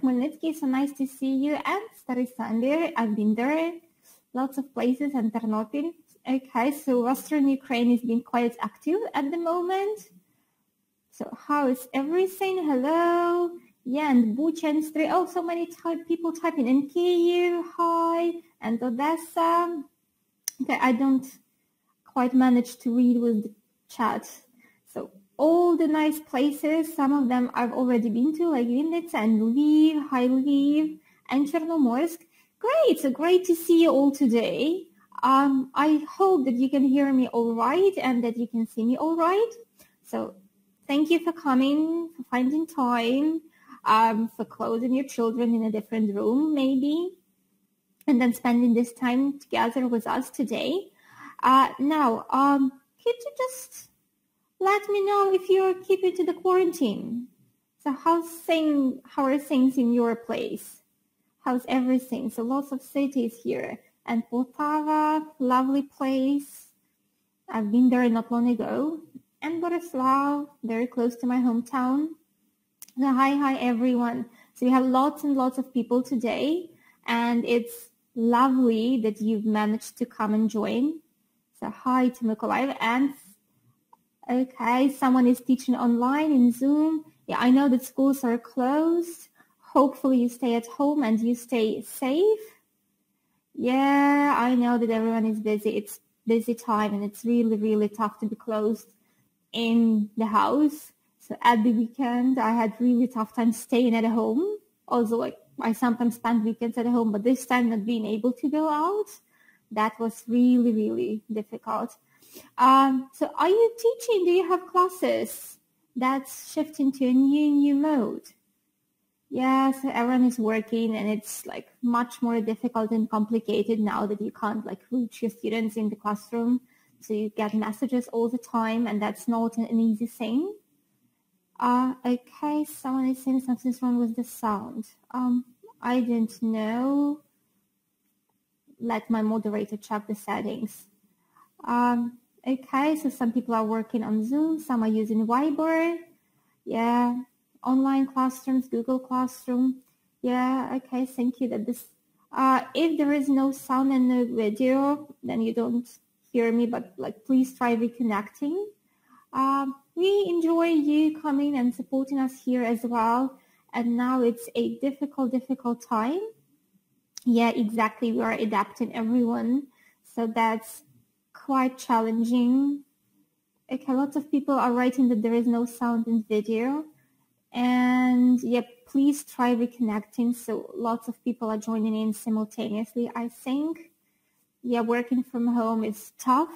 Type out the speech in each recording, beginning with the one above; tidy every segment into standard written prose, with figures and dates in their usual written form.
Khmelnytsky, so nice to see you. And Starý Sambir, I've been there. Lots of places, and Ternopil. Okay, so Western Ukraine is being quite active at the moment. So how is everything? Hello. Yeah, and Bucha and Stry. Oh, so many people typing. And Kyiv, hi. And Odessa. Okay, I don't quite manage to read with the chat. So all the nice places, some of them I've already been to, like Vinnytsia and Lviv, hi Lviv, and Chernomorsk. Great, so great to see you all today. I hope that you can hear me all right and that you can see me all right. So thank you for coming, for finding time, for closing your children in a different room maybe, and then spending this time together with us today. Now, could you just let me know if you're keeping to the quarantine? So how are things in your place? How's everything? So lots of cities here. And Poltava, lovely place. I've been there not long ago. And Borislav, very close to my hometown. So hi everyone. So we have lots and lots of people today. And it's lovely that you've managed to come and join. So hi to Mykolaiv. And okay, someone is teaching online in Zoom. Yeah, I know that schools are closed. Hopefully you stay at home and you stay safe. Yeah, I know that everyone is busy. It's busy time and it's really, really tough to be closed in the house. So at the weekend, I had really tough time staying at home. Also, like I sometimes spend weekends at home, but this time not being able to go out, that was really, really difficult. So are you teaching? Do you have classes? That's shifting to a new mode. Yeah, so everyone is working and it's like much more difficult and complicated now that you can't like reach your students in the classroom. So you get messages all the time and that's not an easy thing. Okay, someone is saying something's wrong with the sound. I didn't know. Let my moderator check the settings. Okay, so some people are working on Zoom, some are using Viber. Yeah. Online classrooms, Google Classroom. Yeah, okay, thank you. That this, if there is no sound and no video, then you don't hear me, but like please try reconnecting. We enjoy you coming and supporting us here as well. And now it's a difficult time. Yeah, exactly. We are adapting everyone. So that's quite challenging. Okay, lots of people are writing that there is no sound and video. And yeah, please try reconnecting. So lots of people are joining in simultaneously, I think. Yeah, working from home is tough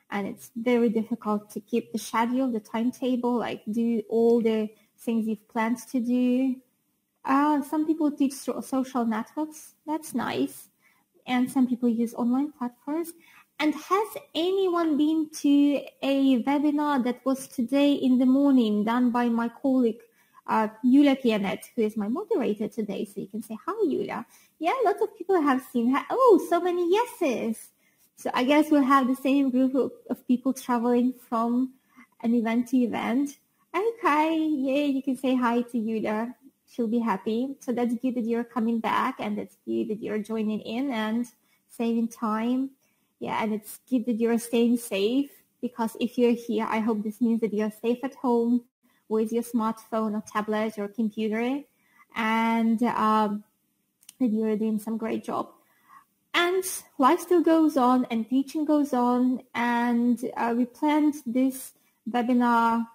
and it's very difficult to keep the schedule, the timetable, like do all the things you've planned to do. Some people teach through social networks. That's nice. And some people use online platforms. And has anyone been to a webinar that was today in the morning done by my colleague, Yulia Kianet, who is my moderator today, so you can say hi, Yulia. Yeah, lots of people have seen her. Oh, so many yeses. So I guess we'll have the same group of people traveling from an event to event. Okay, yeah, you can say hi to Yulia. She'll be happy. So that's good that you're coming back, and that's good that you're joining in and saving time. Yeah, and it's good that you're staying safe, because if you're here, I hope this means that you're safe at home with your smartphone or tablet or computer, and that you're doing some great job. And life still goes on and teaching goes on, and we planned this webinar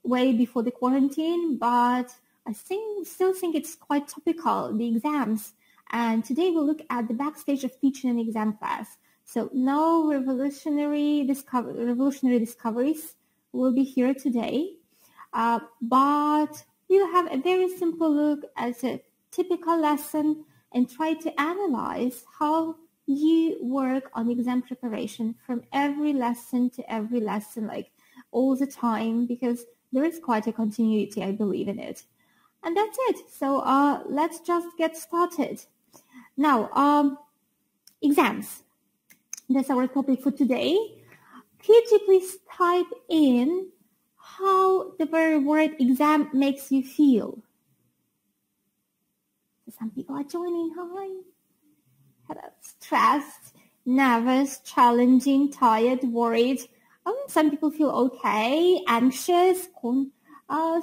way before the quarantine, but I still think it's quite topical, the exams. And today we'll look at the backstage of teaching an exam class. So no revolutionary discoveries will be here today. But we'll have a very simple look at a typical lesson and try to analyze how you work on exam preparation from every lesson to every lesson, like all the time, because there is quite a continuity, I believe in it. And that's it. So let's just get started. Now, exams. That's our topic for today. Could you please type in how the very word exam makes you feel? Some people are joining. Hi. Hello. Stressed, nervous, challenging, tired, worried. Some people feel okay, anxious,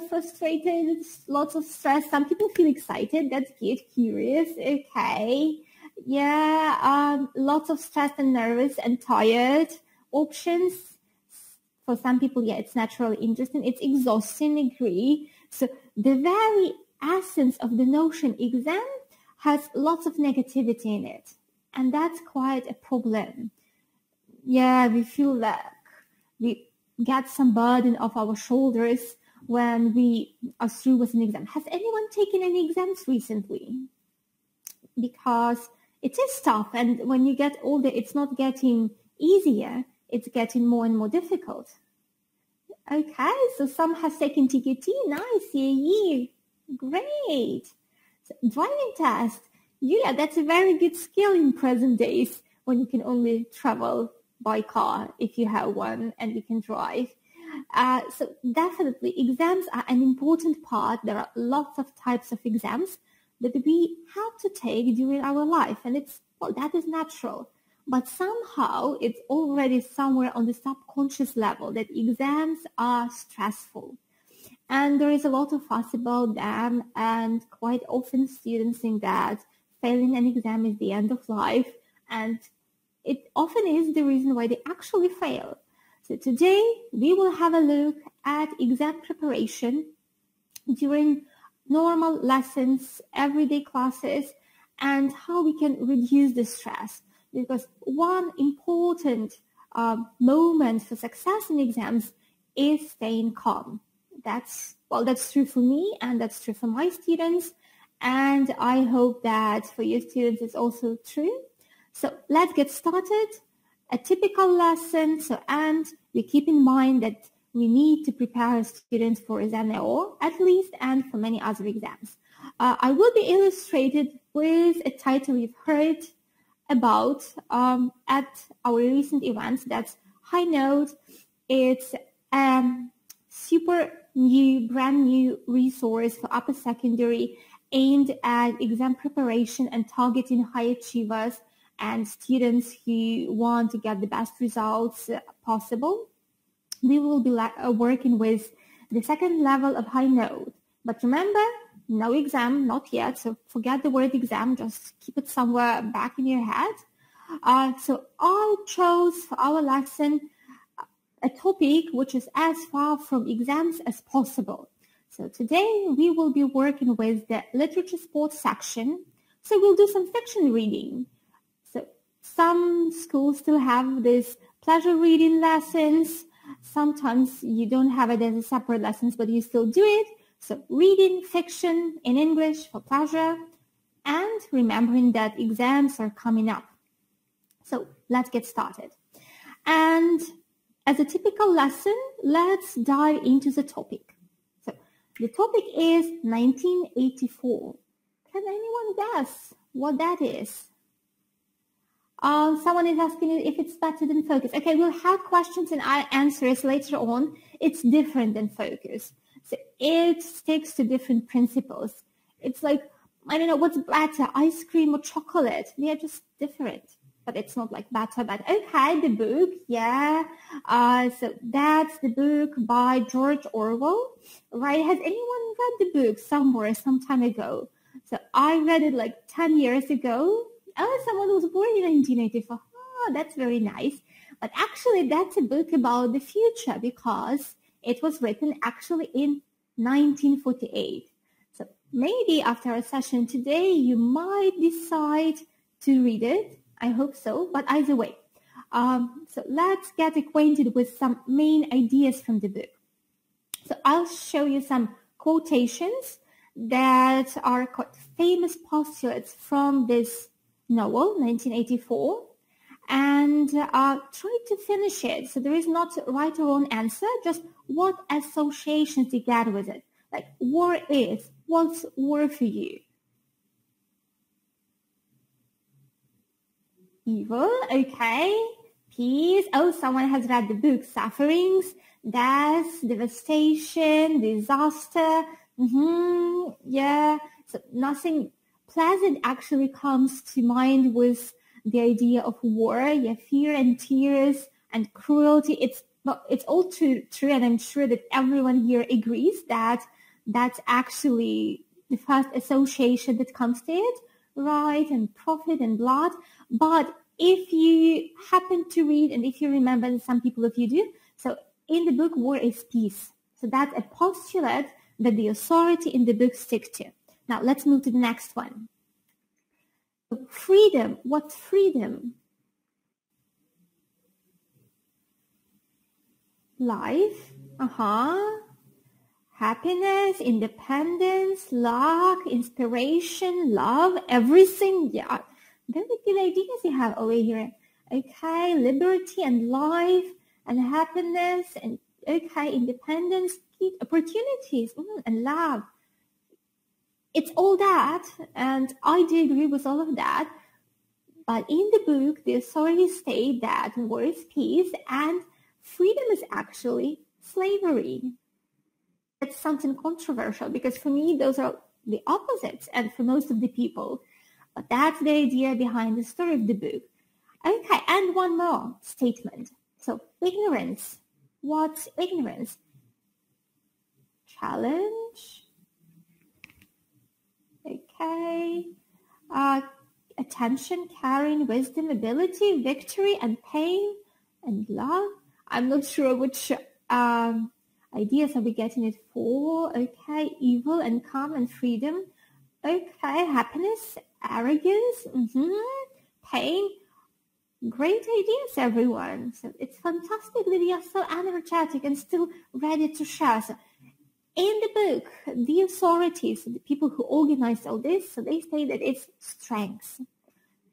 frustrated, lots of stress. Some people feel excited. That's good. Curious. Okay. Yeah. Lots of stress and nervous and tired. Options. For some people, yeah, it's naturally interesting. It's exhausting. Agree. So the very essence of the notion exam has lots of negativity in it. And that's quite a problem. Yeah, we feel like we get some burden off our shoulders when we are through with an exam. Has anyone taken any exams recently? Because it is tough, and when you get older, it's not getting easier, it's getting more and more difficult. Okay, so some has taken TKT. Nice, yeah. Great. So, driving test. Yeah, that's a very good skill in present days when you can only travel by car if you have one and you can drive. So definitely exams are an important part. There are lots of types of exams that we have to take during our life, and that is natural. But somehow it's already somewhere on the subconscious level that exams are stressful. And there is a lot of fuss about them, and quite often students think that failing an exam is the end of life, and it often is the reason why they actually fail. So today we will have a look at exam preparation during normal lessons, everyday classes, and how we can reduce the stress. Because one important moment for success in exams is staying calm. That's true for me, and that's true for my students. And I hope that for your students it's also true. So let's get started. A typical lesson. And we keep in mind that we need to prepare students for ZNO at least, and for many other exams. I will be illustrated with a title you've heard about at our recent events. That's High Note. It's super new, brand new resource for upper secondary aimed at exam preparation and targeting high achievers and students who want to get the best results possible. We will be working with the second level of High Note. But remember, no exam, not yet. So forget the word exam. Just keep it somewhere back in your head. So I chose for our lesson a topic which is as far from exams as possible. So today we will be working with the literature sports section. So we'll do some fiction reading. So some schools still have these pleasure reading lessons. Sometimes you don't have it as a separate lessons, but you still do it. So reading fiction in English for pleasure, and remembering that exams are coming up. So let's get started. And as a typical lesson, let's dive into the topic. So the topic is 1984. Can anyone guess what that is? Someone is asking if it's better than Focus. Okay, we'll have questions and answers later on. It's different than Focus. So it sticks to different principles. It's like, I don't know, what's better, ice cream or chocolate? They are just different. But it's not like better, but okay, the book, yeah. So that's the book by George Orwell, right? Has anyone read the book somewhere, some time ago? So I read it like 10 years ago. Oh, someone was born in 1984. Oh, that's very nice. But actually, that's a book about the future because it was written actually in 1948. So maybe after our session today, you might decide to read it. I hope so, but either way. So let's get acquainted with some main ideas from the book. So I'll show you some quotations that are quite famous postulates from this novel, 1984, and try to finish it. So there is not right or wrong answer, just what associations you get with it. Like war is, what's war for you? Evil, okay. Peace. Oh, someone has read the book. Sufferings, death, devastation, disaster. Yeah. So nothing pleasant actually comes to mind with the idea of war, fear and tears and cruelty. It's all true, and I'm sure that everyone here agrees that that's actually the first association that comes to it, right? And profit and blood. But if you happen to read, and if you remember, and some people of you do, so in the book, war is peace. So that's a postulate that the authority in the book stick to. Now, let's move to the next one. Freedom. What's freedom? Life. Happiness, independence, luck, inspiration, love, everything. Yeah, very good ideas you have over here. Okay, liberty and life and happiness and independence, opportunities, and love. It's all that, and I do agree with all of that. But in the book, the authorities state that war is peace and freedom is actually slavery. It's something controversial because for me, those are the opposites, and for most of the people. But that's the idea behind the story of the book. Okay, and one more statement. So, ignorance. What's ignorance? Challenge. Okay. Attention, caring, wisdom, ability, victory, and pain, and love. I'm not sure which ideas are we getting it for. Okay, evil and calm and freedom. Okay, happiness, arrogance, pain. Great ideas, everyone. So it's fantastic that you are so energetic and still ready to share. So in the book, the authorities, the people who organized all this, so they say that it's strengths.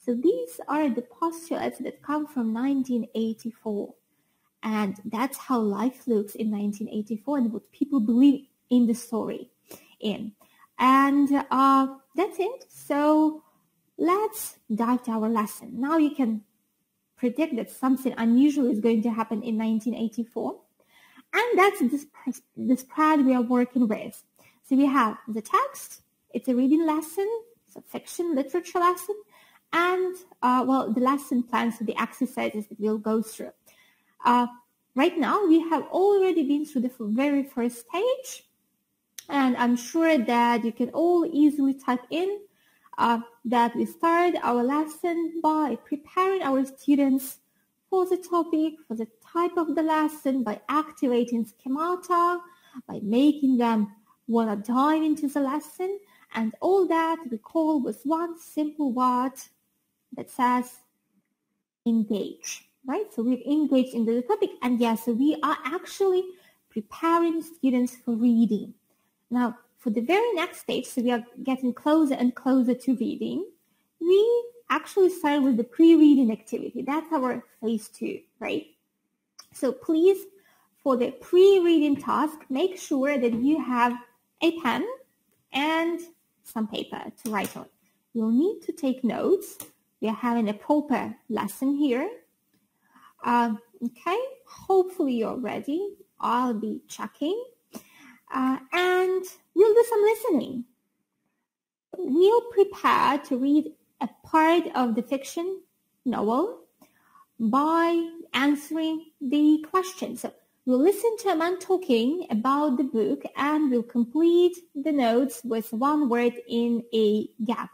So these are the postulates that come from 1984. And that's how life looks in 1984 and what people believe in the story in. And that's it. So let's dive to our lesson. Now you can predict that something unusual is going to happen in 1984. And that's the spread we are working with. So we have the text. It's a reading lesson. It's a fiction literature lesson. And, the lesson plans for the exercises that we'll go through. Right now, we have already been through the very first stage, and I'm sure that you can all easily type in that we start our lesson by preparing our students for the topic, for the type of the lesson, by activating schemata, by making them want to dive into the lesson, and all that we call with one simple word that says engage. Right, so we've engaged into the topic, and yes, so we are actually preparing students for reading. Now, for the very next stage, so we are getting closer and closer to reading, we actually start with the pre-reading activity. That's our phase 2, right? So please, for the pre-reading task, make sure that you have a pen and some paper to write on. You'll need to take notes. We are having a proper lesson here. Okay, hopefully you're ready. I'll be checking. And we'll do some listening. We'll prepare to read a part of the fiction novel by answering the questions. So we'll listen to a man talking about the book, and we'll complete the notes with one word in a gap.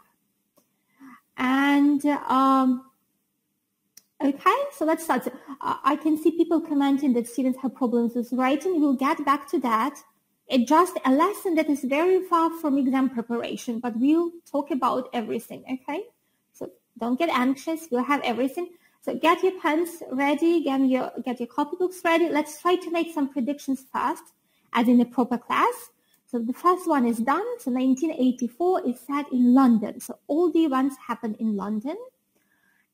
And okay, so let's start. So, I can see people commenting that students have problems with writing. We'll get back to that. It's just a lesson that is very far from exam preparation, but we'll talk about everything, okay? So don't get anxious. We'll have everything. So get your pens ready, get your copybooks ready. Let's try to make some predictions fast, as in a proper class. So the first one is done. So 1984 is set in London. So all the events happen in London.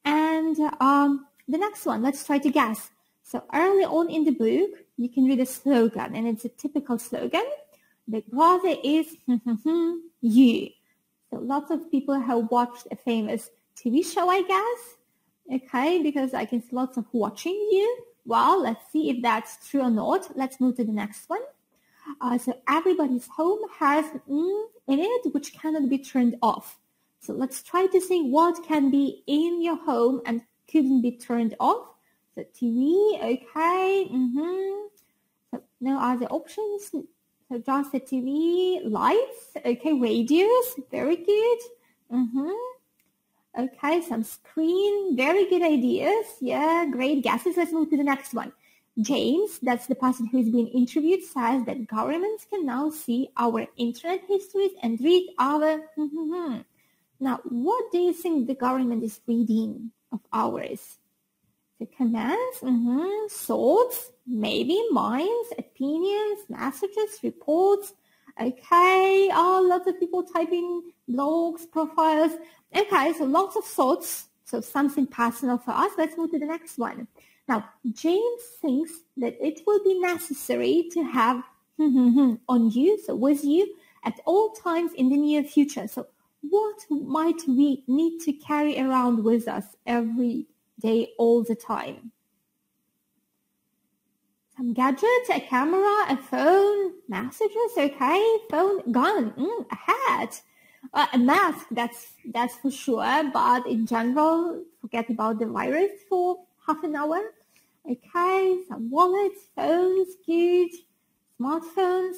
And the next one, let's try to guess. So early on in the book, you can read a slogan, and it's a typical slogan. Big brother is you. So lots of people have watched a famous TV show, I guess. Okay, because I can see lots of watching you. Well, let's see if that's true or not. Let's move to the next one. So everybody's home has in it which cannot be turned off. So let's try to think what can be in your home and couldn't be turned off. So TV, okay. So no other options. So just the TV, lights, okay, radios, very good. Okay, some screen, very good ideas. Yeah, great guesses. Let's move to the next one. James, that's the person who's been interviewed, says that governments can now see our internet histories and read our... Now, what do you think the government is reading of ours? The comments, thoughts, maybe minds, opinions, messages, reports. Okay, lots of people typing blogs, profiles. Okay, so lots of thoughts, so something personal for us. Let's move to the next one. Now, James thinks that it will be necessary to have on you, so with you, at all times in the near future. So what might we need to carry around with us every day, all the time? Some gadgets, a camera, a phone, messages, okay, phone, gun, a hat, a mask, that's for sure, but in general, forget about the virus for half an hour. Okay, some wallets, phones, good, smartphones,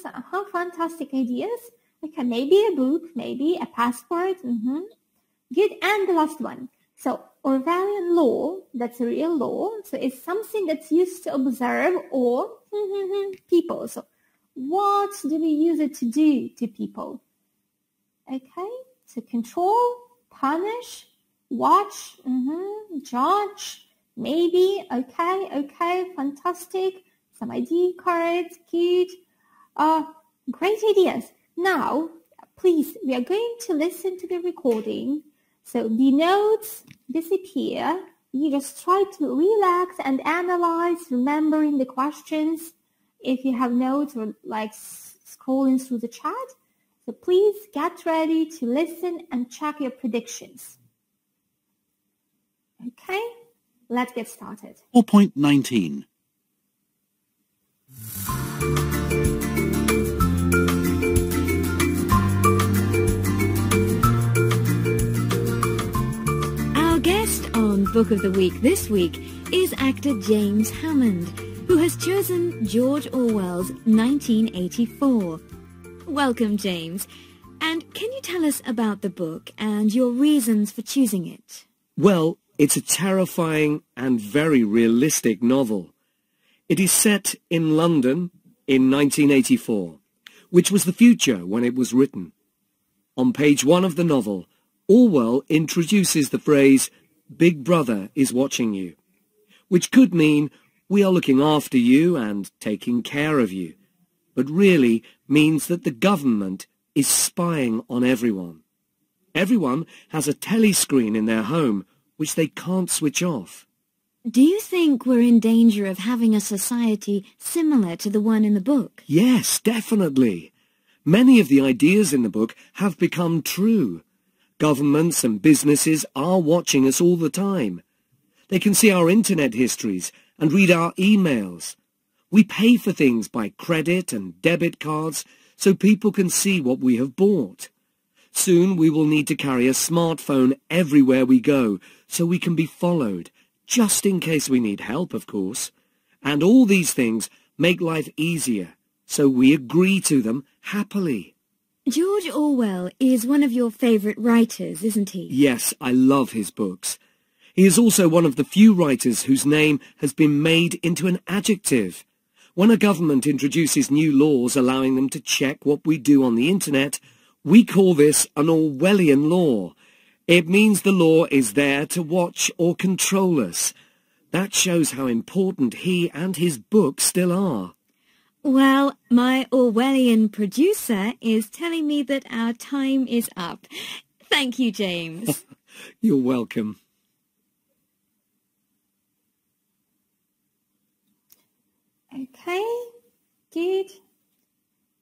fantastic ideas. Okay, maybe a book, maybe a passport, good, and the last one. So Orwellian law, that's a real law, so it's something that's used to observe or people. So what do we use it to do to people? Okay, so control, punish, watch, judge, maybe, okay, fantastic, some ID cards, good, great ideas. Now, please, we are going to listen to the recording. So the notes disappear. You just try to relax and analyze, remembering the questions. If you have notes or like scrolling through the chat, so please get ready to listen and check your predictions. Okay, let's get started. 4.19. Book of the Week this week is actor James Hammond, who has chosen George Orwell's 1984. Welcome, James. And can you tell us about the book and your reasons for choosing it? Well, it's a terrifying and very realistic novel. It is set in London in 1984, which was the future when it was written. On page 1 of the novel, Orwell introduces the phrase, "Big Brother is watching you," which could mean we are looking after you and taking care of you, but really means that the government is spying on everyone. Everyone has a telescreen in their home which they can't switch off. Do you think we're in danger of having a society similar to the one in the book? Yes, definitely. Many of the ideas in the book have become true. Governments and businesses are watching us all the time. They can see our internet histories and read our emails. We pay for things by credit and debit cards so people can see what we have bought. Soon we will need to carry a smartphone everywhere we go so we can be followed, just in case we need help, of course. And all these things make life easier, so we agree to them happily. George Orwell is one of your favourite writers, isn't he? Yes, I love his books. He is also one of the few writers whose name has been made into an adjective. When a government introduces new laws allowing them to check what we do on the internet, we call this an Orwellian law. It means the law is there to watch or control us. That shows how important he and his book still are. Well, my Orwellian producer is telling me that our time is up. Thank you, James. You're welcome. Okay, good.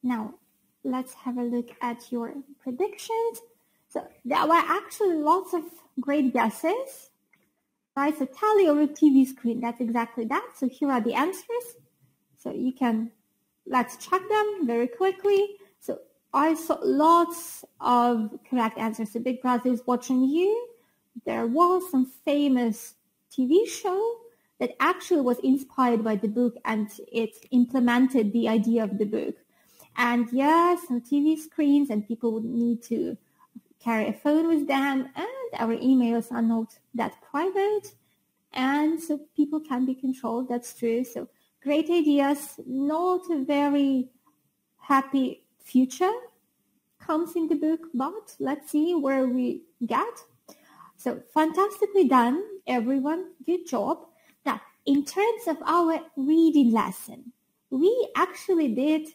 Now, let's have a look at your predictions. So there were actually lots of great guesses. Right, so tally over TV screen, that's exactly that. So here are the answers. So you can... Let's check them very quickly. So I saw lots of correct answers. So Big Brother is watching you. There was some famous TV show that actually was inspired by the book, and it implemented the idea of the book. And yes, some TV screens, and people would need to carry a phone with them, and our emails are not that private, and so people can be controlled. That's true. So great ideas, not a very happy future comes in the book, but let's see where we get. So fantastically done, everyone. Good job. Now, in terms of our reading lesson, we actually did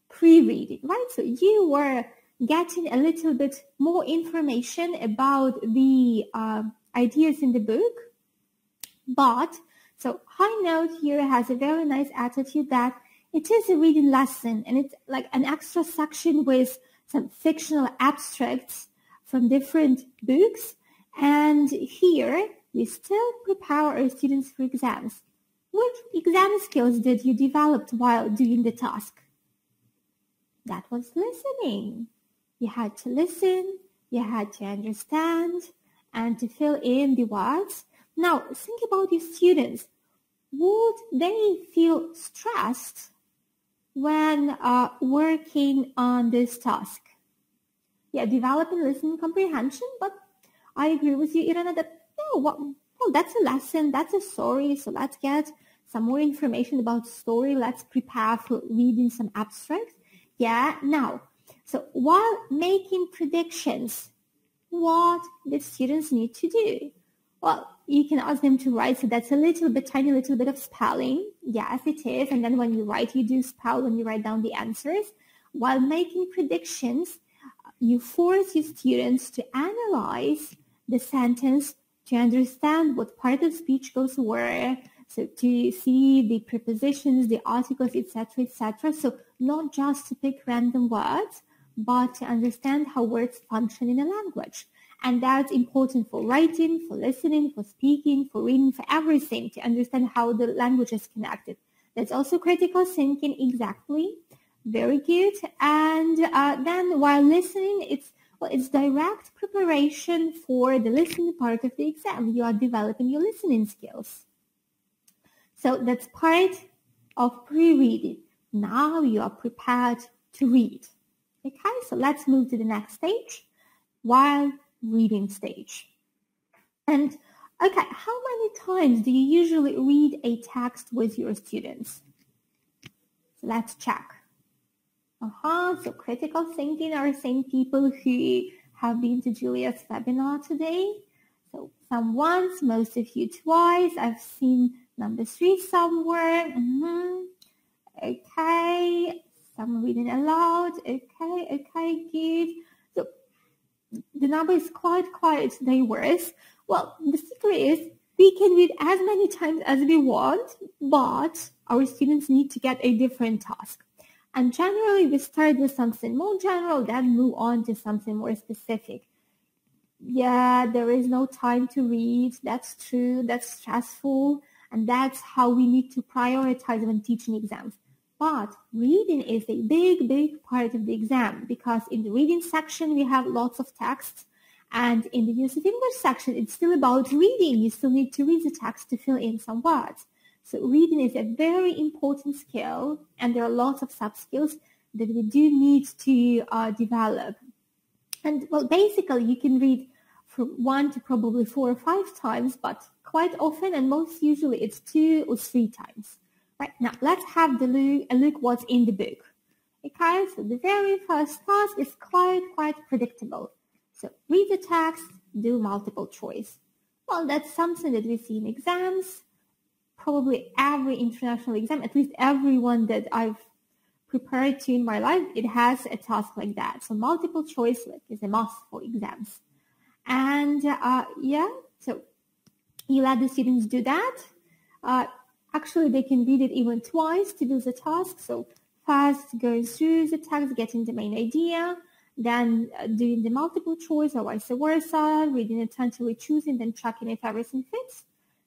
pre-reading, right? So you were getting a little bit more information about the ideas in the book. But, so High Note here has a very nice attitude that it is a reading lesson, and it's like an extra section with some fictional abstracts from different books. And here we still prepare our students for exams. What exam skills did you develop while doing the task? That was listening. You had to listen, you had to understand, and to fill in the words. Now, think about your students. Would they feel stressed when working on this task? Yeah, developing listening comprehension, but I agree with you, Irena, that, well, that's a lesson, that's a story, so let's get some more information about the story. Let's prepare for reading some abstracts. Yeah, now, so while making predictions, what the students need to do? Well, you can ask them to write, so that's a little bit, tiny little bit of spelling. Yes, it is. And then when you write, you do spell when you write down the answers. While making predictions, you force your students to analyze the sentence to understand what part of speech goes where, so to see the prepositions, the articles, etc., etc. So not just to pick random words, but to understand how words function in a language. And that's important for writing, for listening, for speaking, for reading, for everything, to understand how the language is connected. That's also critical thinking, exactly. Very good. And then while listening, it's direct preparation for the listening part of the exam. You are developing your listening skills. So that's part of pre-reading. Now you are prepared to read. Okay, so let's move to the next stage, while reading stage. And okay, how many times do you usually read a text with your students? So let's check. So critical thinking are the same people who have been to Julia's webinar today. So some once, most of you twice. I've seen number 3 somewhere. Okay, some reading aloud. Okay, good. So the number is quite diverse. Well, the secret is we can read as many times as we want, but our students need to get a different task. And generally, we start with something more general, then move on to something more specific. Yeah, there is no time to read. That's true. That's stressful. And that's how we need to prioritize when teaching exams. But reading is a big part of the exam, because in the reading section, we have lots of texts. And in the use of English section, it's still about reading. You still need to read the text to fill in some words. So reading is a very important skill, and there are lots of sub-skills that we do need to develop. And well, basically you can read from 1 to probably 4 or 5 times, but quite often, and most usually, it's 2 or 3 times. Right, now let's have a look what's in the book. Okay, so the very first task is quite predictable. So read the text, do multiple choice. Well, that's something that we see in exams. Probably every international exam, at least every one that I've prepared to in my life, it has a task like that. So multiple choice is a must for exams. And so you let the students do that. Actually, they can read it even twice to do the task. So first going through the text, getting the main idea, then doing the multiple choice or vice versa, reading attentively, choosing, then checking if everything fits.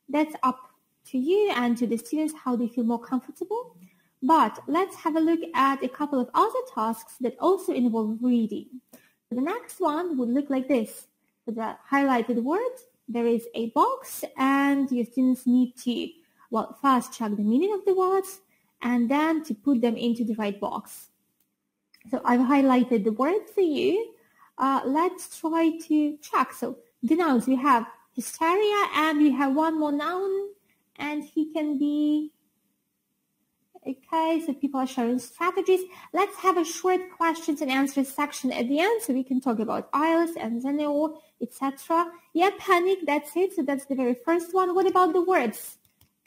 That's up to you and to the students how they feel more comfortable. But let's have a look at a couple of other tasks that also involve reading. The next one would look like this. For the highlighted word, there is a box, and your students need to, well, first check the meaning of the words and then to put them into the right box. So I've highlighted the word for you. Let's try to check. So the nouns, we have hysteria, and we have one more noun, and he can be, okay, so people are sharing strategies. Let's have a short questions and answers section at the end so we can talk about IELTS and ZNO, etc. Yeah, panic, that's it. So that's the very first one. What about the words?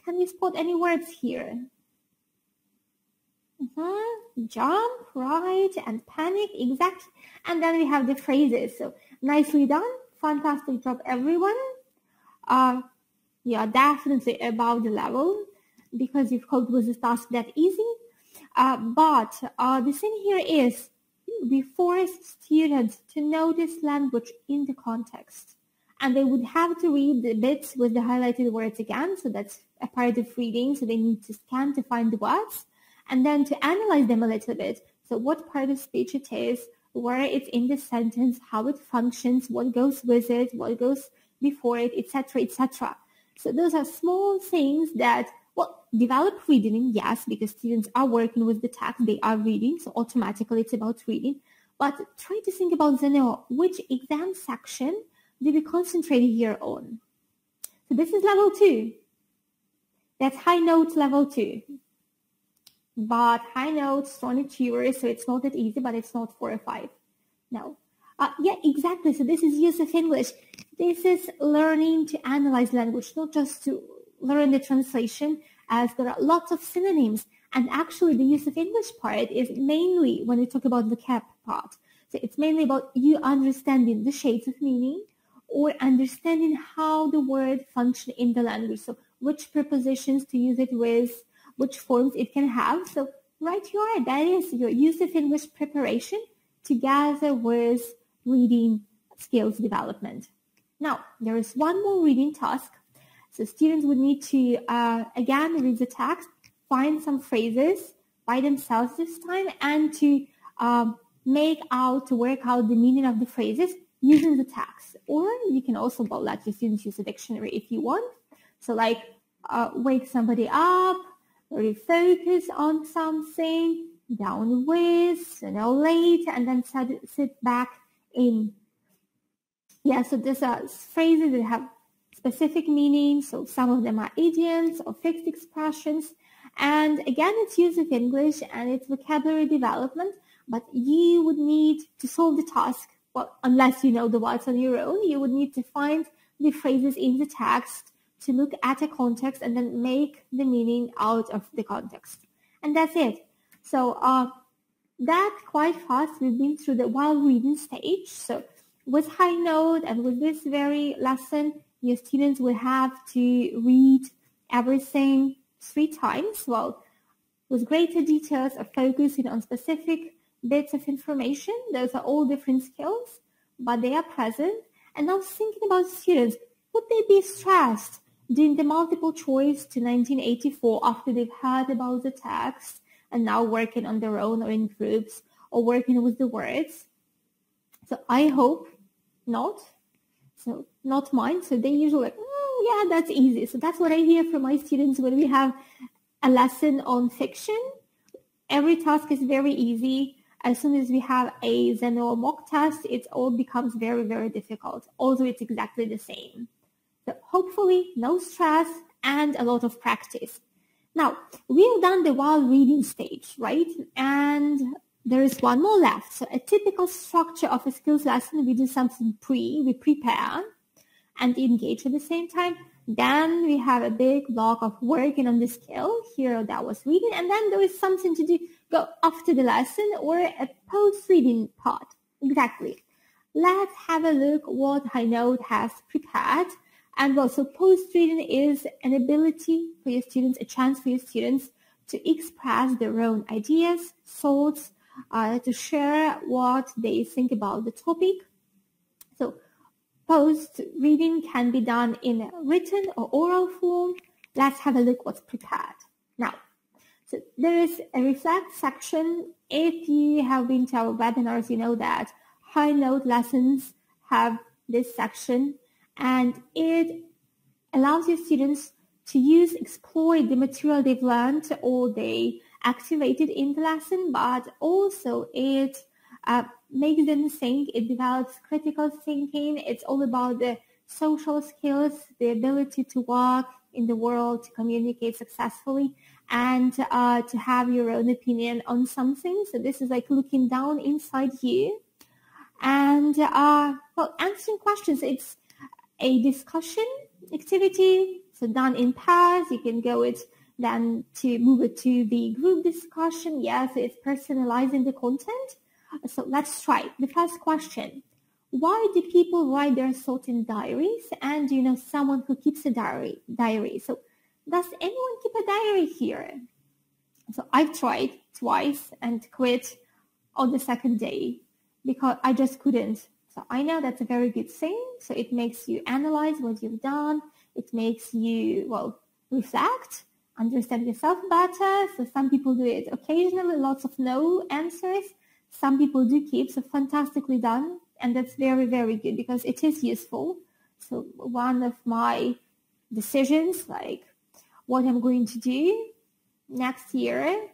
Can you spot any words here? Jump, right, and panic, exactly. And then we have the phrases. So nicely done. Fantastic job, everyone. Yeah, definitely above the level, because you've coped with this task that easy. But the thing here is we force students to notice language in the context. And they would have to read the bits with the highlighted words again. So that's a part of reading. So they need to scan to find the words and then to analyze them a little bit. So what part of speech it is, where it's in the sentence, how it functions, what goes with it, what goes before it, etc., etc. So those are small things that, well, develop reading, yes, because students are working with the text, they are reading, so automatically it's about reading. But try to think about ZNO, which exam section did we concentrate here on? So this is level 2. That's high notes level 2. But high notes, sonneteers, so it's not that easy, but it's not 4 or 5. No. Yeah, exactly. So this is use of English. This is learning to analyze language, not just to learn the translation, as there are lots of synonyms. And actually the use of English part is mainly when we talk about the vocab part. So it's mainly about you understanding the shades of meaning or understanding how the word functions in the language. So which prepositions to use it with, which forms it can have. So right you are, that is your use of English preparation together with reading skills development. Now, there is one more reading task. So students would need to, again, read the text, find some phrases by themselves this time, and to work out the meaning of the phrases using the text. Or you can also, well, let your students use a dictionary if you want. So like, wake somebody up, refocus on something, down with, late, and then sit back in. Yeah, so these are phrases that have specific meanings. So some of them are idioms or fixed expressions. And again, it's use of English and it's vocabulary development, but you would need to solve the task. Well, unless you know the words on your own, you would need to find the phrases in the text, to look at a context and then make the meaning out of the context. And that's it. So that quite fast, we've been through the while reading stage. So with high note and with this very lesson, your students will have to read everything 3 times. Well, with greater details of focusing on specific bits of information. Those are all different skills, but they are present. And now thinking about students, would they be stressed doing the multiple choice to 1984 after they've heard about the text and now working on their own or in groups or working with the words? So I hope not. So not mine. So they usually like, yeah, that's easy. So that's what I hear from my students when we have a lesson on fiction. Every task is very easy. As soon as we have a ZNO mock test, it all becomes very, very difficult. Although it's exactly the same. So hopefully no stress and a lot of practice. Now, we've done the while reading stage, right? And there is one more left. So a typical structure of a skills lesson, we do something we prepare and engage at the same time. Then we have a big block of working on the skill. Here that was reading. And then there is something to do, go after the lesson or a post-reading part. Exactly. Let's have a look what High Note has prepared. And also post-reading is an ability for your students, a chance for your students to express their own ideas, thoughts, to share what they think about the topic. So post-reading can be done in a written or oral form. Let's have a look what's prepared. Now, So there is a reflect section. If you have been to our webinars, you know that high note lessons have this section, and it allows your students to exploit the material they've learned or they activated in the lesson, but also it makes them think. It develops critical thinking. It's all about the social skills, the ability to work in the world, to communicate successfully, and to have your own opinion on something. So this is like looking down inside you. And answering questions, it's a discussion activity, so done in pairs. You can go it then to move it to the group discussion. Yeah, so it's personalizing the content. So let's try. The first question: why do people write their thoughts in diaries? And do you know someone who keeps a diary? So does anyone keep a diary here? So I've tried twice and quit on the second day because I just couldn't. So I know that's a very good thing. So it makes you analyze what you've done. It makes you, reflect, understand yourself better. So some people do it occasionally, lots of no answers. Some people do keep, so fantastically done. And that's very, very good because it is useful. So one of my decisions, like what I'm going to do next year,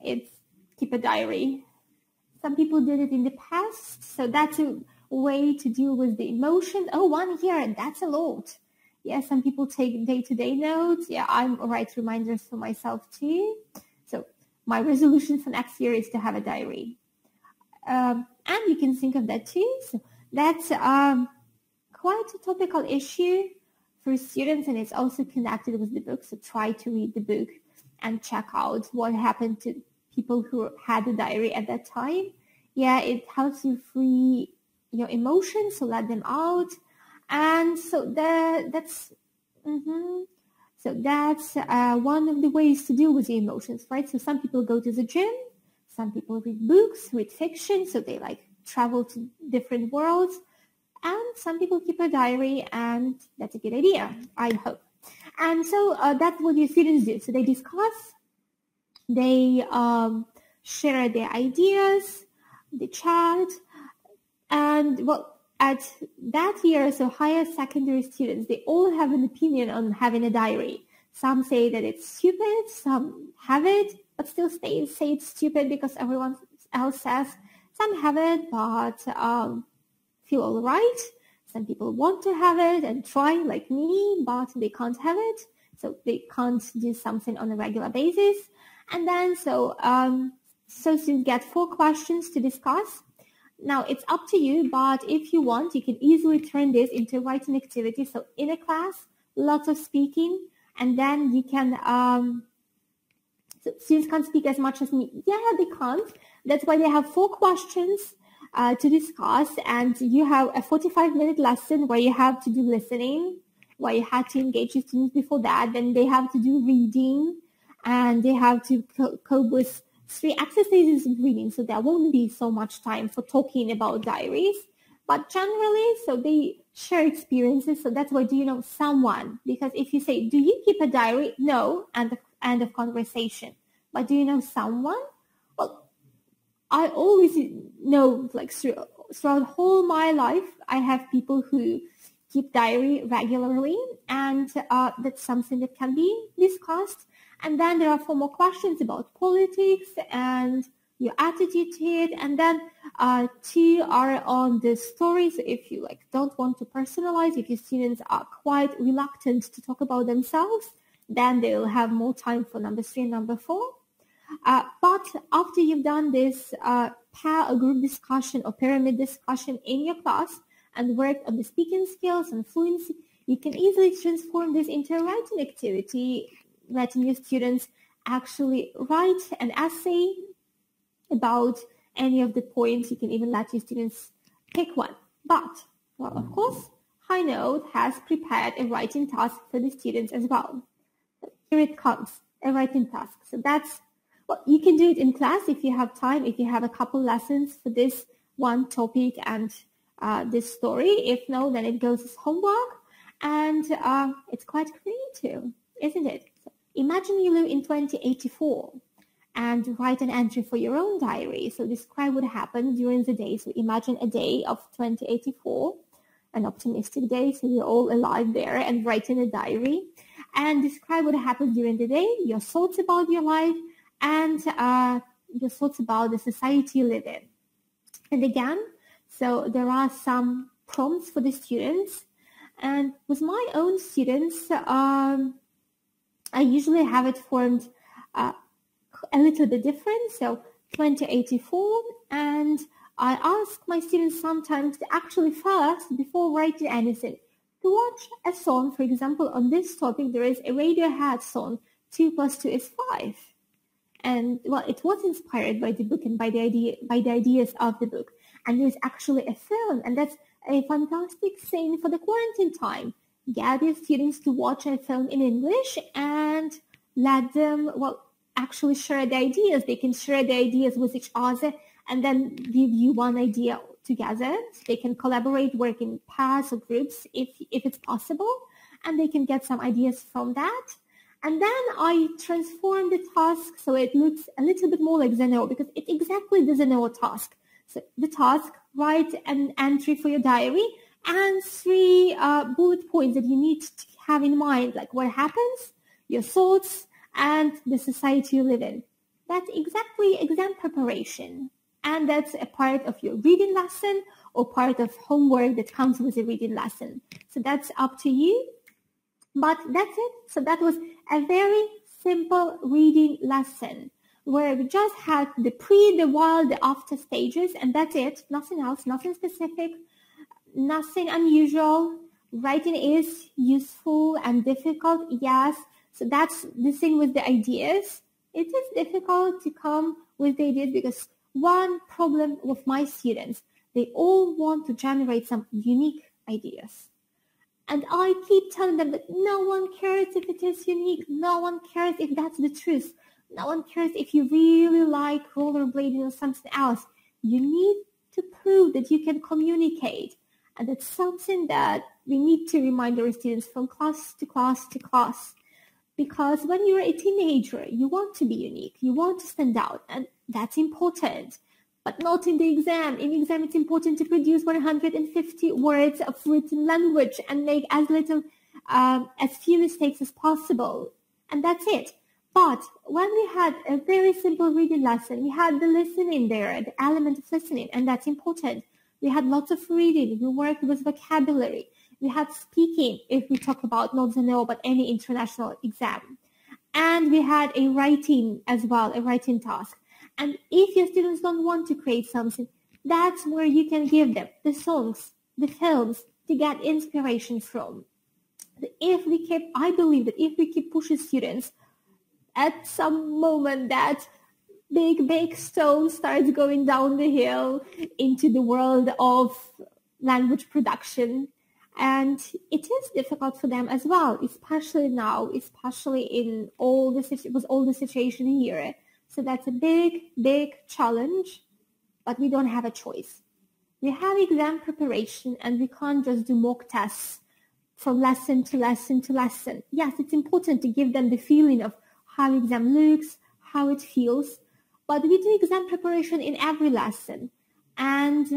it's keep a diary. Some people did it in the past, so that's a way to deal with the emotion. Oh, 1 year, that's a lot. Yeah, some people take day-to-day notes. Yeah, I write reminders for myself too. So my resolution for next year is to have a diary. And you can think of that too. So that's quite a topical issue for students, and it's also connected with the book. So try to read the book and check out what happened to people who had a diary at that time. Yeah, it helps you free your emotions, so let them out. And so that's one of the ways to deal with the emotions, right? So some people go to the gym, some people read books, read fiction, so they like travel to different worlds, and some people keep a diary, and that's a good idea, I hope. And so that's what your students do. So they discuss, they share their ideas, they chat, and at that year, so higher secondary students, they all have an opinion on having a diary. Some say that it's stupid, some have it, but still say it's stupid because everyone else says. Some have it, but feel all right. Some people want to have it and try, like me, but they can't have it. So they can't do something on a regular basis. And then, so students get 4 questions to discuss. Now, it's up to you, but if you want, you can easily turn this into a writing activity. So in a class, lots of speaking, and then you can, so students can't speak as much as me. Yeah, they can't. That's why they have 4 questions to discuss, and you have a 45-minute lesson where you have to do listening, where you had to engage your students before that. Then they have to do reading, and they have to cope with 3 exercises of reading, so there won't be so much time for talking about diaries. But generally, so they share experiences. So that's why, do you know someone? Because if you say, do you keep a diary? No, end of conversation. But do you know someone? Well, I always know, like throughout whole my life, I have people who keep diary regularly, and that's something that can be discussed. And then there are 4 more questions about politics and your attitude to it. And then 2 are on the stories. So if you don't want to personalize, if your students are quite reluctant to talk about themselves, then they'll have more time for number 3 and number 4. But after you've done this pair or group discussion or pyramid discussion in your class and worked on the speaking skills and fluency, you can easily transform this into a writing activity, letting your students actually write an essay about any of the points. You can even let your students pick one. But, well, of course, High Note has prepared a writing task for the students as well. So here it comes, a writing task. So that's, well, you can do it in class if you have time, if you have a couple lessons for this one topic and this story. If no, then it goes as homework. And it's quite creative, isn't it? So Imagine you live in 2084 and write an entry for your own diary. So describe what happened during the day. So imagine a day of 2084, an optimistic day, so you're all alive there, and write in a diary. And describe what happened during the day, your thoughts about your life, and your thoughts about the society you live in. And again, so there are some prompts for the students. And with my own students, I usually have it formed a little bit different. So 2084, and I ask my students sometimes to actually first, before writing anything, to watch a song. For example, on this topic, there is a Radiohead song, 2 + 2 is 5. And well, it was inspired by the book and by the ideas of the book. And there's actually a film, and that's a fantastic thing for the quarantine time. Get your students to watch a film in English and let them, well, actually share the ideas. They can share the ideas with each other and then give you one idea together. They can collaborate, work in pairs or groups if it's possible, and they can get some ideas from that. And then I transform the task so it looks a little bit more like ZNO, because it exactly the ZNO task. So the task, write an entry for your diary and 3 bullet points that you need to have in mind, like what happens, your thoughts, and the society you live in. That's exactly exam preparation. And that's a part of your reading lesson or part of homework that comes with a reading lesson. So that's up to you. But that's it. So that was a very simple reading lesson where we just had the pre, the while, the after stages, and that's it. Nothing else, nothing specific, nothing unusual. Writing is useful and difficult, yes. So that's the thing with the ideas. It is difficult to come with the ideas because one problem with my students, they all want to generate some unique ideas. And I keep telling them that no one cares if it is unique. No one cares if that's the truth. No one cares if you really like rollerblading or something else. You need to prove that you can communicate. And that's something that we need to remind our students from class to class to class. Because when you're a teenager, you want to be unique. You want to stand out. And that's important. But not in the exam. In the exam, it's important to produce 150 words of written language and make as few mistakes as possible. And that's it. But when we had a very simple reading lesson, we had the listening there, the element of listening, and that's important. We had lots of reading. We worked with vocabulary. We had speaking, if we talk about not ZNO, but any international exam. And we had a writing as well, a writing task. And if your students don't want to create something, that's where you can give them the songs, the films to get inspiration from. I believe that if we keep pushing students, at some moment that big stone starts going down the hill into the world of language production. And it is difficult for them as well, especially now, especially in with all the situation here. So that's a big challenge, but we don't have a choice. We have exam preparation and we can't just do mock tests from lesson to lesson to lesson. Yes, it's important to give them the feeling of how exam looks, how it feels, but we do exam preparation in every lesson. And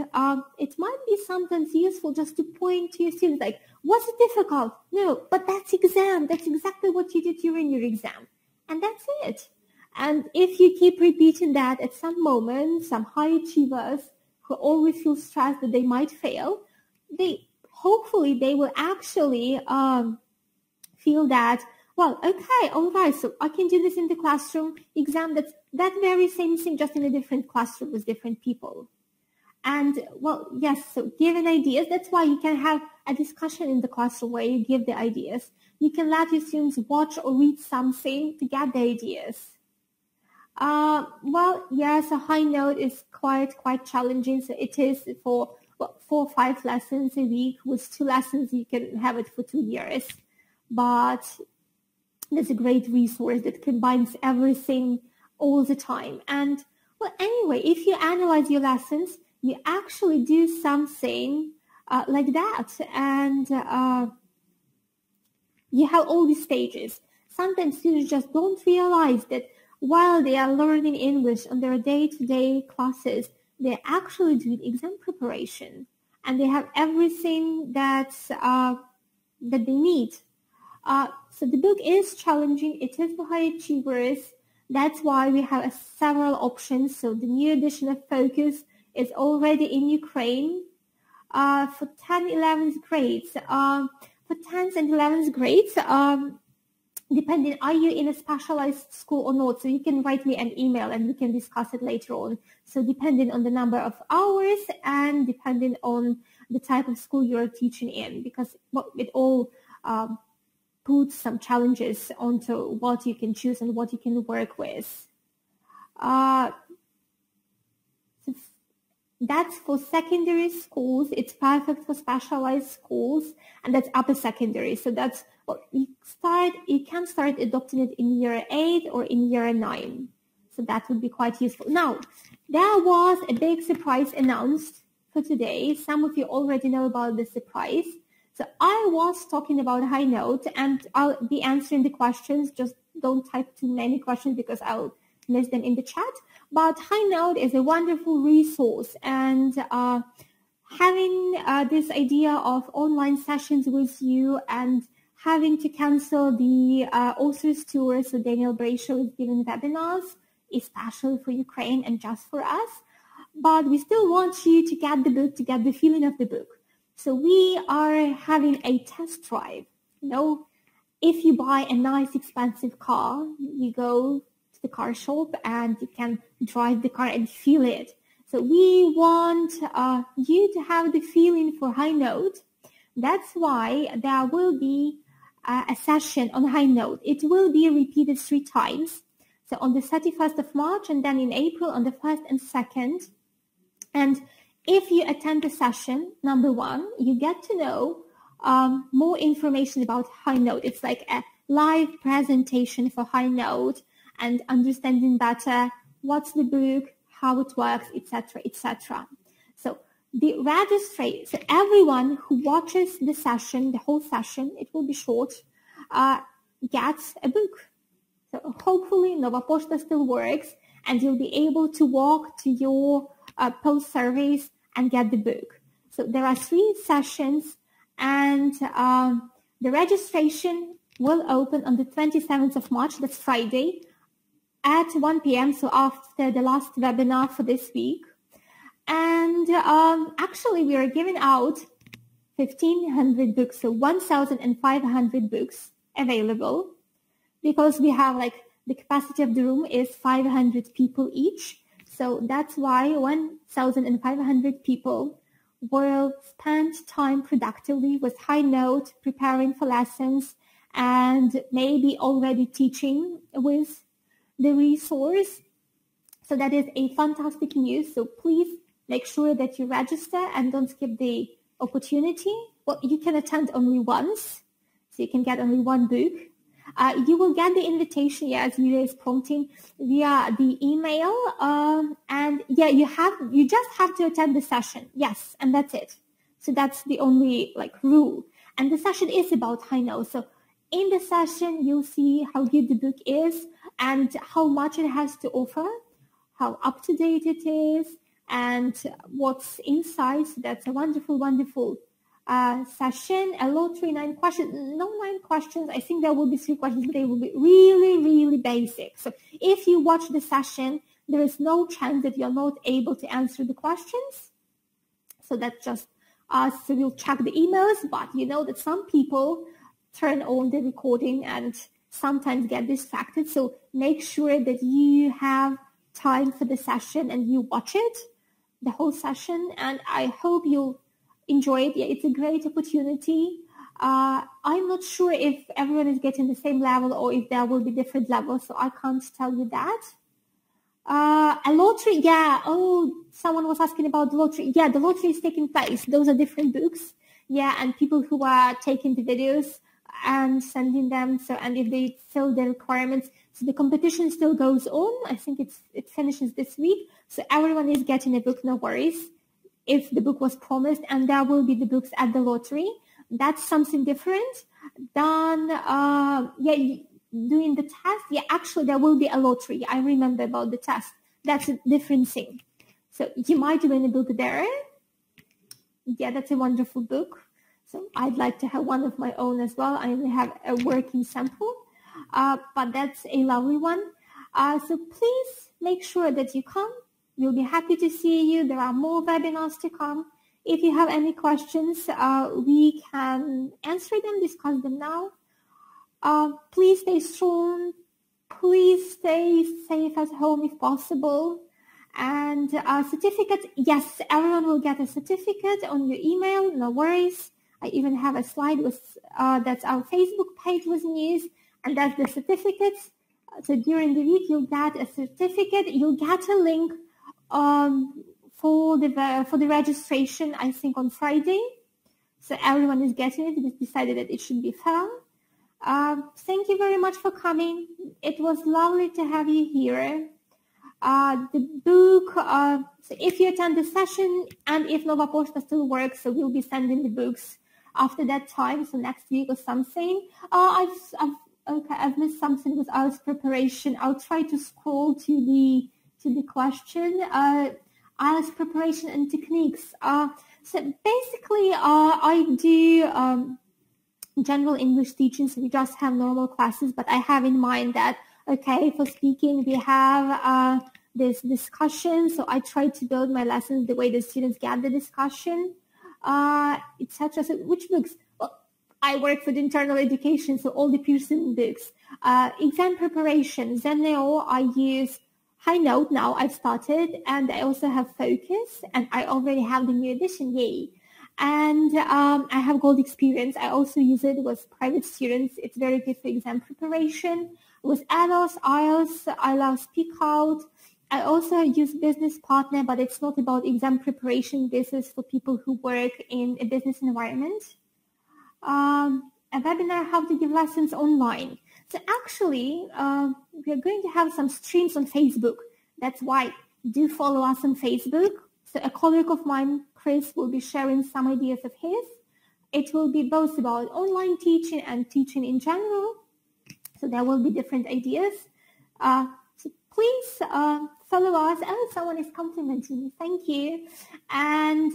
it might be sometimes useful just to point to your students like, was it difficult? No, but that's exam. That's exactly what you did during your exam. And that's it. And if you keep repeating that at some moment, some high achievers who always feel stressed that they might fail, hopefully they will actually feel that, well, okay, all right, so I can do this in the classroom exam. That's that very same thing, just in a different classroom with different people. And, well, yes, so given ideas, that's why you can have a discussion in the classroom where you give the ideas. You can let your students watch or read something to get the ideas. Well, yes, a high note is quite challenging. So it is for 4 or 5 lessons a week. With 2 lessons, you can have it for 2 years. But there's a great resource that combines everything all the time. And, well, anyway, if you analyze your lessons, you actually do something like that. And you have all these stages. sometimes students just don't realize that while they are learning English on their day-to-day classes, they're actually doing exam preparation, and they have everything that they need. So the book is challenging. It is for high achievers. That's why we have several options. So the new edition of Focus is already in Ukraine. For 10, 11th grades, for 10th and 11th grades, depending, are you in a specialized school or not? So you can write me an email and we can discuss it later on. So depending on the number of hours and depending on the type of school you're teaching in, because it all puts some challenges onto what you can choose and what you can work with. That's for secondary schools. It's perfect for specialized schools, and that's upper secondary. So that's what you can start adopting it in year 8 or in year 9. So that would be quite useful. Now, there was a big surprise announced for today. Some of you already know about the surprise. So I was talking about High Note, and I'll be answering the questions. Just don't type too many questions because I'll miss them in the chat. But High Note is a wonderful resource, and having this idea of online sessions with you and having to cancel the author's tour, so Daniel Brayshaw is giving webinars, especially for Ukraine and just for us. But we still want you to get the book, to get the feeling of the book. So we are having a test drive. You know, if you buy a nice expensive car, you go to the car shop and you can drive the car and feel it. So we want you to have the feeling for High Note. That's why there will be a session on High Note. It will be repeated 3 times. So on the 31st of March and then in April on the 1st and 2nd. And if you attend the session, number 1, you get to know more information about High Note. It's like a live presentation for High Note and understanding better what's the book, how it works, etc., etc. So the registration, so everyone who watches the session, the whole session, it will be short, gets a book. So hopefully Nova Poshta still works and you'll be able to walk to your post service and get the book. So there are 3 sessions, and the registration will open on the 27th of March, that's Friday, at 1 p.m., so after the last webinar for this week. And actually we are giving out 1,500 books, so 1,500 books available, because we have like the capacity of the room is 500 people each. So that's why 1,500 people will spend time productively with High Note, preparing for lessons, and maybe already teaching with the resource. So that is a fantastic news. So please make sure that you register and don't skip the opportunity. Well, you can attend only once, so you can get only 1 book. You will get the invitation, as Yulia is prompting, via the email. And yeah, you just have to attend the session. Yes, and that's it. So that's the only rule. And the session is about High Note. So in the session, you'll see how good the book is and how much it has to offer, how up to date it is, and what's inside. So that's a wonderful, wonderful session. A lottery, 9 questions. No 9 questions. I think there will be 3 questions, but they will be really, really basic. So if you watch the session, there is no chance that you're not able to answer the questions. So that's just us. So we'll check the emails, but you know that some people turn on the recording and sometimes get distracted. So make sure that you have time for the session and you watch it, the whole session, and I hope you'll enjoy it. Yeah, it's a great opportunity. I'm not sure if everyone is getting the same level or if there will be different levels, so I can't tell you that. A lottery, yeah. Oh, someone was asking about the lottery. Yeah, the lottery is taking place. Those are different books. Yeah, and people who are taking the videos and sending them. So, and if they fill the requirements, so the competition still goes on. I think it finishes this week. So everyone is getting a book, no worries. If the book was promised, and there will be the books at the lottery. That's something different than, doing the test, yeah, actually there will be a lottery. I remember about the test. That's a different thing. So you might win a book there. Yeah, that's a wonderful book. So I'd like to have one of my own as well. I only have a working sample, but that's a lovely one. So please make sure that you come. We'll be happy to see you. There are more webinars to come. If you have any questions, we can answer them, discuss them now. Please stay strong. Please stay safe at home if possible. And certificate, yes, everyone will get a certificate on your email, no worries. I even have a slide with that's our Facebook page with news, and that's the certificates. So during the week, you'll get a certificate. You'll get a link for the registration, I think, on Friday. So everyone is getting it. We decided that it should be fun. Thank you very much for coming. It was lovely to have you here. The book, so if you attend the session, and if Nova Posta still works, so we'll be sending the books after that time, so next week or something. I've missed something with IELTS preparation. I'll try to scroll to the question. IELTS preparation and techniques. So basically, I do general English teaching, so we just have normal classes, but I have in mind that, okay, for speaking, we have this discussion, so I try to build my lessons the way the students get the discussion, etc. So which books? Well, I work for the internal education, so all the Pearson books. Exam preparation, Zeneo, I use High Note now, I've started, and I also have Focus, and I already have the new edition, yay. And I have Gold Experience. I also use it with private students. It's very good for exam preparation. With adults, IELTS, I love Speak Out. I also use Business Partner, but it's not about exam preparation. This is for people who work in a business environment. A webinar, how to give lessons online. So actually, we are going to have some streams on Facebook. That's why do follow us on Facebook. So a colleague of mine, Chris, will be sharing some ideas of his. It will be both about online teaching and teaching in general. So there will be different ideas. So please follow us. Oh, someone is complimenting me. Thank you. And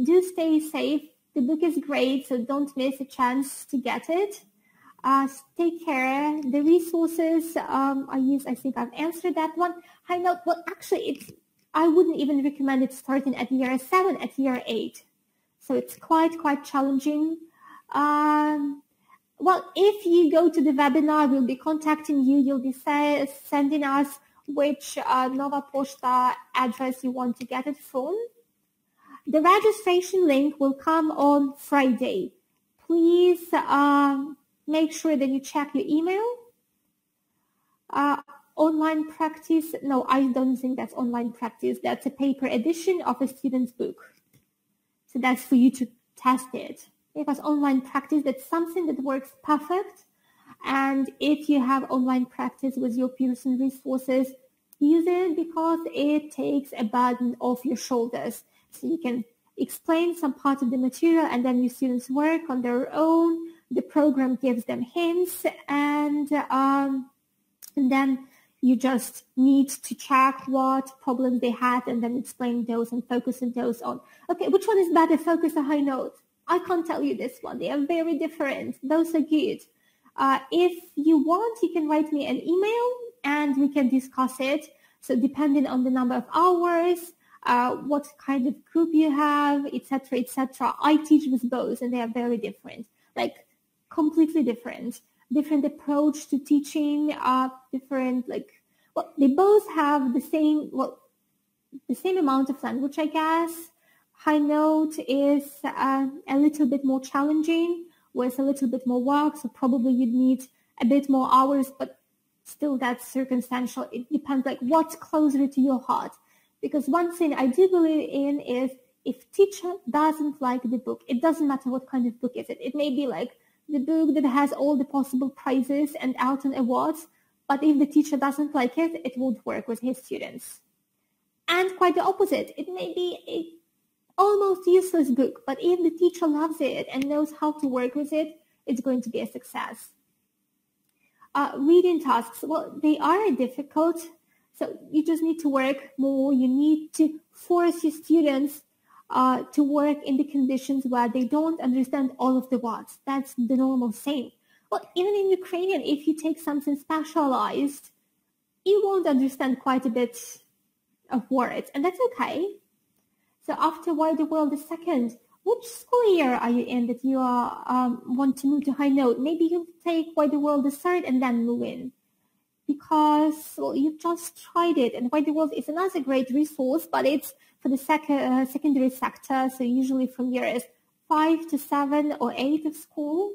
do stay safe. The book is great, so don't miss a chance to get it. Take care. The resources I use, I think I've answered that one. High Note, well, actually, I wouldn't even recommend it starting at year 7, at year 8. So it's quite challenging. Well, if you go to the webinar, we'll be contacting you. You'll be sending us which Nova Posta address you want to get it from. The registration link will come on Friday. Please make sure that you check your email. Online practice, no, I don't think that's online practice. That's a paper edition of a student's book. So that's for you to test it. Because online practice, that's something that works perfect. And if you have online practice with your Pearson resources, use it because it takes a burden off your shoulders. So you can explain some part of the material and then your students work on their own. The program gives them hints and then you just need to check what problems they had and then explain those and focus on those on. Okay, which one is better, Focus or High Note? I can't tell you this one. They are very different. Those are good. If you want, you can write me an email and we can discuss it. So depending on the number of hours, what kind of group you have, etc., etc. I teach with both and they are very different, like completely different. Different approach to teaching, different, like, well, they both have the same amount of language, I guess. High Note is a little bit more challenging with a little bit more work, so probably you'd need a bit more hours, but still that's circumstantial. It depends, like, what's closer to your heart. Because one thing I do believe in is if teacher doesn't like the book, it doesn't matter what kind of book is it. It may be like the book that has all the possible prizes and Alton Awards, but if the teacher doesn't like it, it won't work with his students. And quite the opposite. It may be a almost useless book, but if the teacher loves it and knows how to work with it, it's going to be a success. Reading tasks, well, they are difficult. So you just need to work more. You need to force your students to work in the conditions where they don't understand all of the words. That's the normal thing. Well, even in Ukrainian, if you take something specialized, you won't understand quite a bit of words, and that's okay. So after Why the World is second, which school year are you in that you want to move to high note? Maybe you take Why the World is third and then move in. Because, well, you just tried it, and Why the World is another great resource, but it's for the secondary sector, so usually from years 5 to 7 or 8 of school.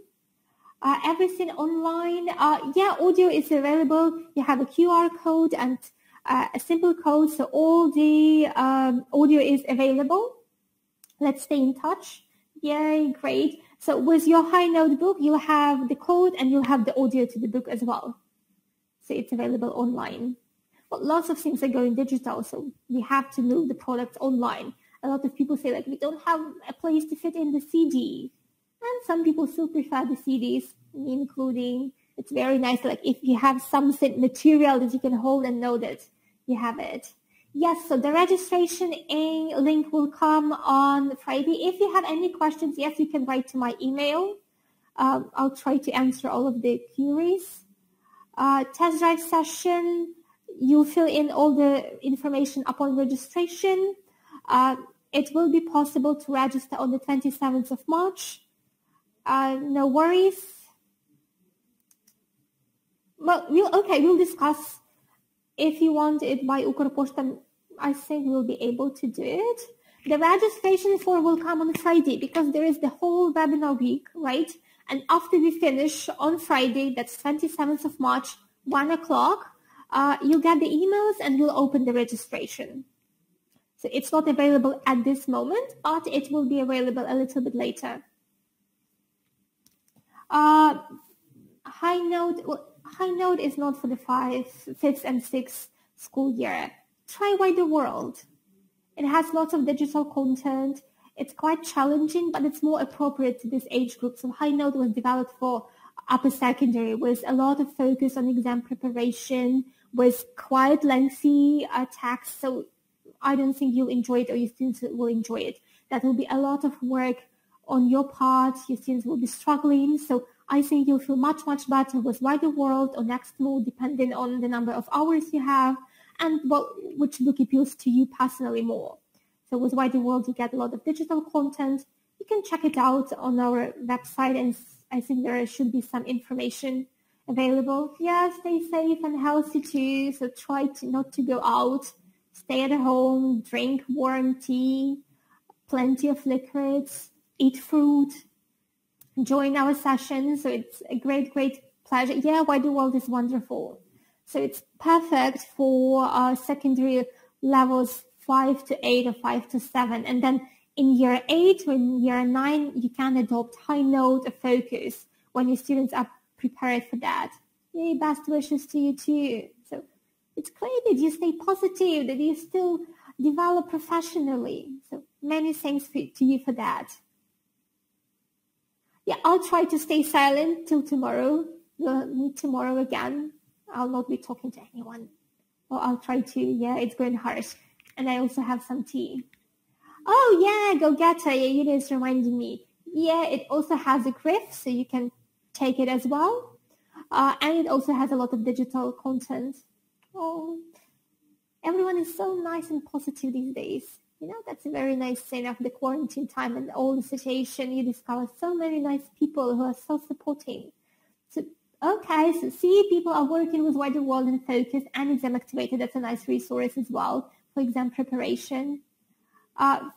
Everything online. Audio is available. You have a QR code and a simple code, so all the audio is available. Let's stay in touch. Yay, great. So with your high note book, you'll have the code and you'll have the audio to the book as well. So it's available online. But lots of things are going digital, so we have to move the product online. A lot of people say, like, we don't have a place to fit in the CD. And some people still prefer the CDs, me including. It's very nice, like, if you have something material that you can hold and know that you have it. Yes, so the registration link will come on Friday. If you have any questions, yes, you can write to my email. I'll try to answer all of the queries. Test drive session, you fill in all the information upon registration. It will be possible to register on the 27th of March. No worries. Well, we'll discuss. If you want it by Ukroposhta, I think we'll be able to do it. The registration form will come on Friday because there is the whole webinar week, right? And after we finish on Friday, that's 27th of March, 1 o'clock, you'll get the emails and we'll open the registration. So it's not available at this moment, but it will be available a little bit later. High note is not for the 5th and 6th school year. Try Why the World. It has lots of digital content. It's quite challenging, but it's more appropriate to this age group. So High Note was developed for upper secondary with a lot of focus on exam preparation, with quite lengthy text. So I don't think you'll enjoy it or your students will enjoy it. That will be a lot of work on your part. Your students will be struggling. So I think you'll feel much, much better with Why the World or Next Move, depending on the number of hours you have and which book appeals to you personally more. So with Why the World, you get a lot of digital content. You can check it out on our website, and I think there should be some information available. Yeah, stay safe and healthy too. So try not to go out. Stay at home, drink warm tea, plenty of liquids, eat fruit, join our sessions. So it's a great, great pleasure. Yeah, Why the World is wonderful. So it's perfect for secondary levels 5 to 8 or 5 to 7. And then in year 8 or in year 9, you can adopt High Note or Focus when your students are prepared for that. Yay, best wishes to you too. So it's great that you stay positive, that you still develop professionally. So many thanks to you for that. Yeah, I'll try to stay silent till tomorrow. We'll meet tomorrow again. I'll not be talking to anyone. Or I'll try to. Yeah, it's going harsh. And I also have some tea. Oh, yeah, go getter. Yeah, you just reminded me. Yeah, it also has a grip, so you can take it as well. And it also has a lot of digital content. Oh, everyone is so nice and positive these days. You know, that's a very nice thing of the quarantine time and all the situation. You discover so many nice people who are so supporting. So, okay, so see, people are working with Why the World and Focus and Exam Activator. That's a nice resource as well for exam preparation.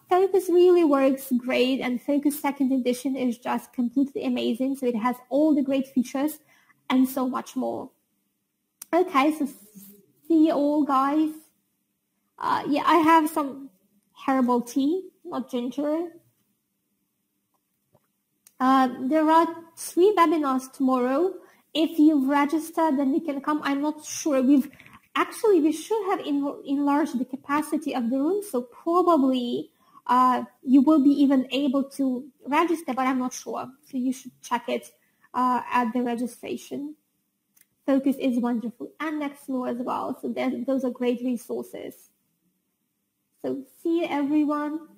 Focus really works great, and Focus 2nd edition is just completely amazing. So it has all the great features and so much more. Okay, so see you all, guys. Yeah, I have some herbal tea, not ginger. There are 3 webinars tomorrow. If you've registered, then you can come. I'm not sure. We should have enlarged the capacity of the room, so probably you will be even able to register, but I'm not sure. So you should check it at the registration. Focus is wonderful, and Nextmo as well. So those are great resources. So see you, everyone.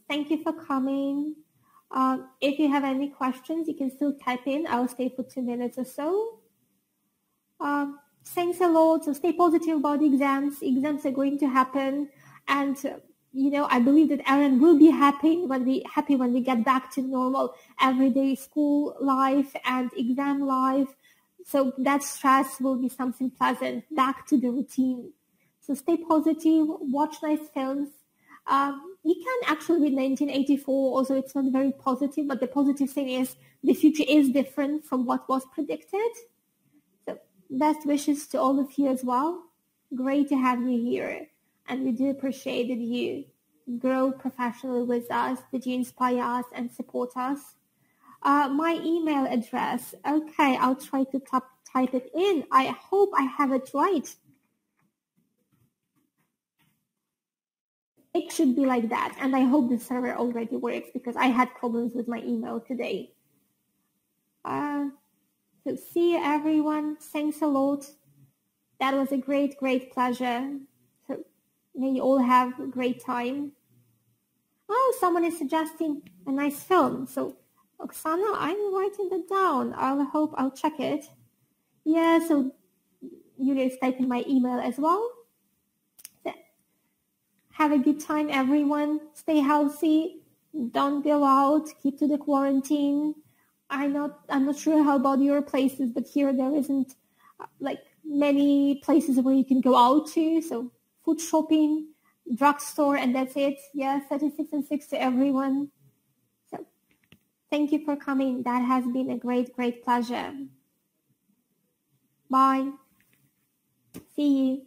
Thank you for coming. If you have any questions, you can still type in. I'll stay for 2 minutes or so. Thanks a lot. So stay positive about the exams. Exams are going to happen. And, I believe that Aaron will be happy when we get back to normal everyday school life and exam life. So that stress will be something pleasant, back to the routine. So stay positive, watch nice films. You can actually read 1984, although it's not very positive, but the positive thing is the future is different from what was predicted. So best wishes to all of you as well. Great to have you here. And we do appreciate that you grow professionally with us, that you inspire us and support us. My email address, okay, I'll try to type it in. I hope I have it right. It should be like that, and I hope the server already works because I had problems with my email today. So see you, everyone. Thanks a lot. That was a great, great pleasure. So may you all have a great time. Oh, someone is suggesting a nice film. So Oksana, I'm writing that down. I'll check it. Yeah, so Yulia is typing my email as well. Have a good time, everyone. Stay healthy. Don't go out. Keep to the quarantine. I'm not sure how about your places, but here there isn't many places where you can go out to. So food shopping, drugstore, and that's it. Yeah, 36 and 6 to everyone. So thank you for coming. That has been a great, great pleasure. Bye. See you.